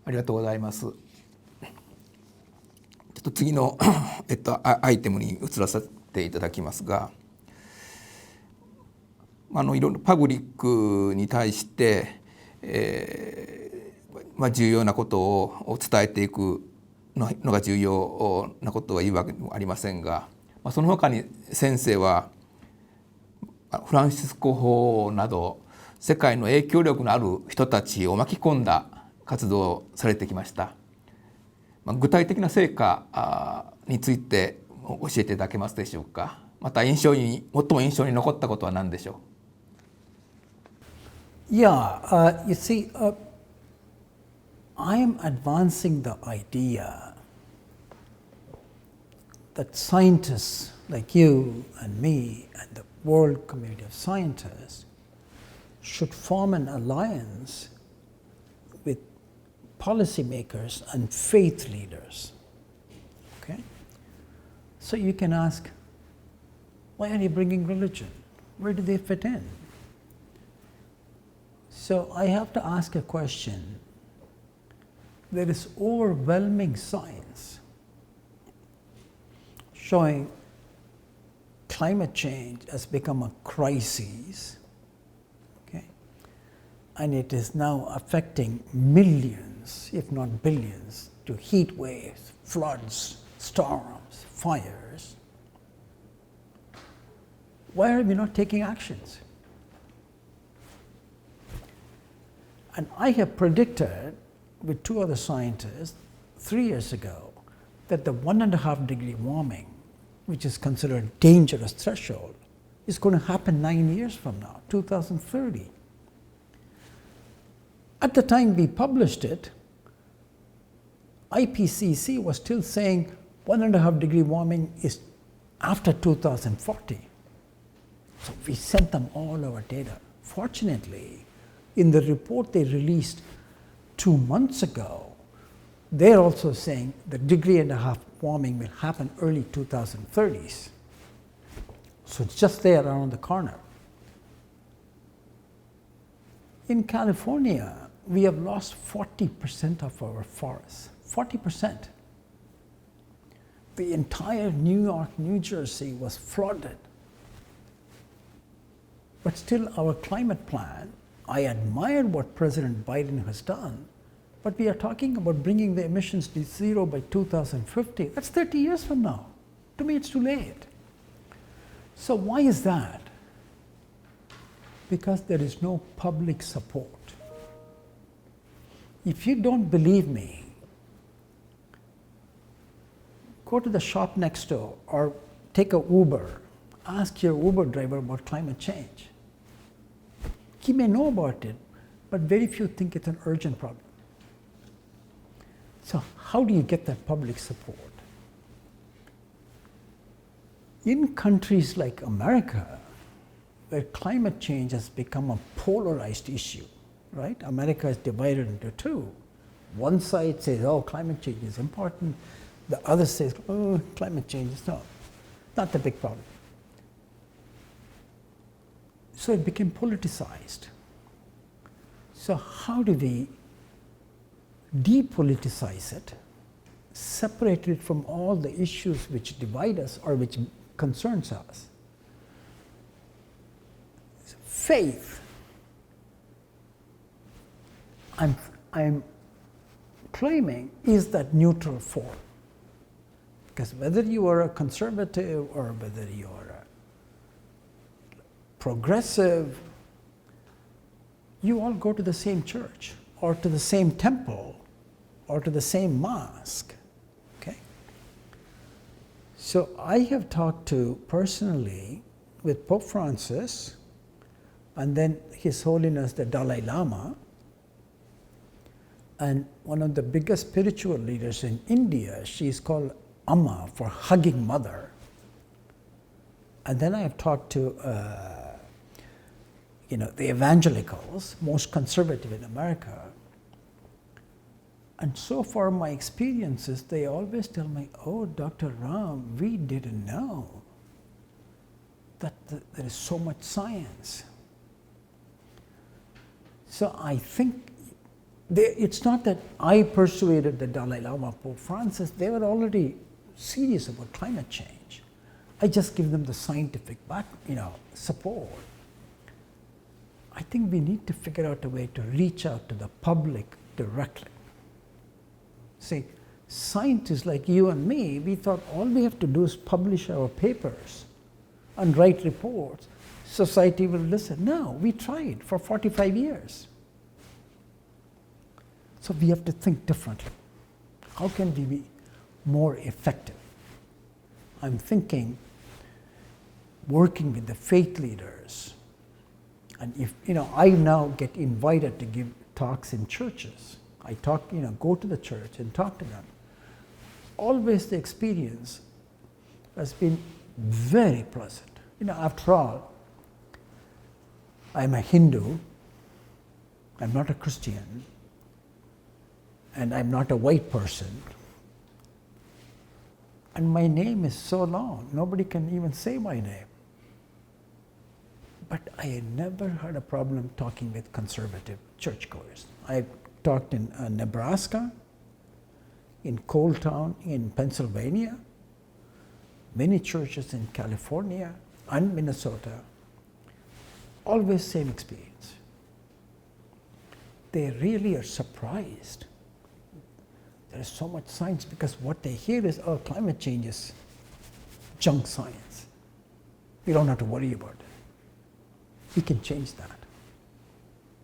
ありがとうございます。ちょっと次のアイテムに移らせていただきますが、いろんなパブリックに対して、重要なことを伝えていくのが重要なことは言うわけでもありませんが、その他に先生はフランシスコ法など世界の影響力のある人たちを巻き込んだ活動をされてきました。具体的な成果について教えていただけますでしょうか。また最も印象に残ったことは何でしょう。Yeah, you see, I am advancing the idea that scientists like you and me and the world community of scientists should form an alliance with policymakers and faith leaders. Okay? So you can ask, why are you bringing religion? Where do they fit in? So I have to ask a question. There is overwhelming science showing climate change has become a crisis, okay? And it is now affecting millions, if not billions, to heat waves, floods, storms, fires. Why are we not taking actions? And I have predicted with two other scientists 3 years ago that the 1.5 degree warming, which is considered a dangerous threshold, is going to happen 9 years from now, 2030. At the time we published it, IPCC was still saying 1.5 degree warming is after 2040. So we sent them all our data. Fortunately, in the report they released 2 months ago, they're also saying the 1.5 degree warming will happen early 2030s. So it's just there around the corner. In California, we have lost 40% of our forests, 40%. The entire New York, New Jersey was flooded. But still our climate plan, I admire what President Biden has done, but we are talking about bringing the emissions to zero by 2050. That's 30 years from now. To me, it's too late. So why is that? Because there is no public support. If you don't believe me, go to the shop next door or take a Uber. Ask your Uber driver about climate change. He may know about it, but very few think it's an urgent problem. So how do you get that public support? In countries like America, where climate change has become a polarized issue, right? America is divided into two. One side says, oh, climate change is important. The other says, oh, climate change is not the big problem. So it became politicized. So how do we depoliticize it, separate it from all the issues which divide us or which concerns us? Faith. I'm claiming is that neutral form. Because whether you are a conservative or whether you are a progressive, you all go to the same church or to the same temple or to the same mosque, okay? So I have talked to personally with Pope Francis and then His Holiness the Dalai Lama and one of the biggest spiritual leaders in India. She is called Amma for hugging mother. And then I have talked to the evangelicals, most conservative in America. And so far my experiences, they always tell me, oh, Dr. Ram, we didn't know that there is so much science. So I think It's not that I persuaded the Dalai Lama, Pope Francis, they were already serious about climate change. I just give them the scientific support. I think we need to figure out a way to reach out to the public directly. See, scientists like you and me, we thought all we have to do is publish our papers and write reports. Society will listen. No, we tried for 45 years. So we have to think differently. How can we be more effective? I'm thinking working with the faith leaders. And if, I now get invited to give talks in churches. I talk, go to the church and talk to them. Always the experience has been very pleasant. After all, I'm a Hindu, I'm not a Christian, and I'm not a white person. And my name is so long, nobody can even say my name. But I never had a problem talking with conservative churchgoers. I talked in Nebraska, in Coal Town in Pennsylvania, many churches in California and Minnesota. Always same experience. They really are surprised. There is so much science because what they hear is, oh, climate change is junk science. We don't have to worry about it. We can change that.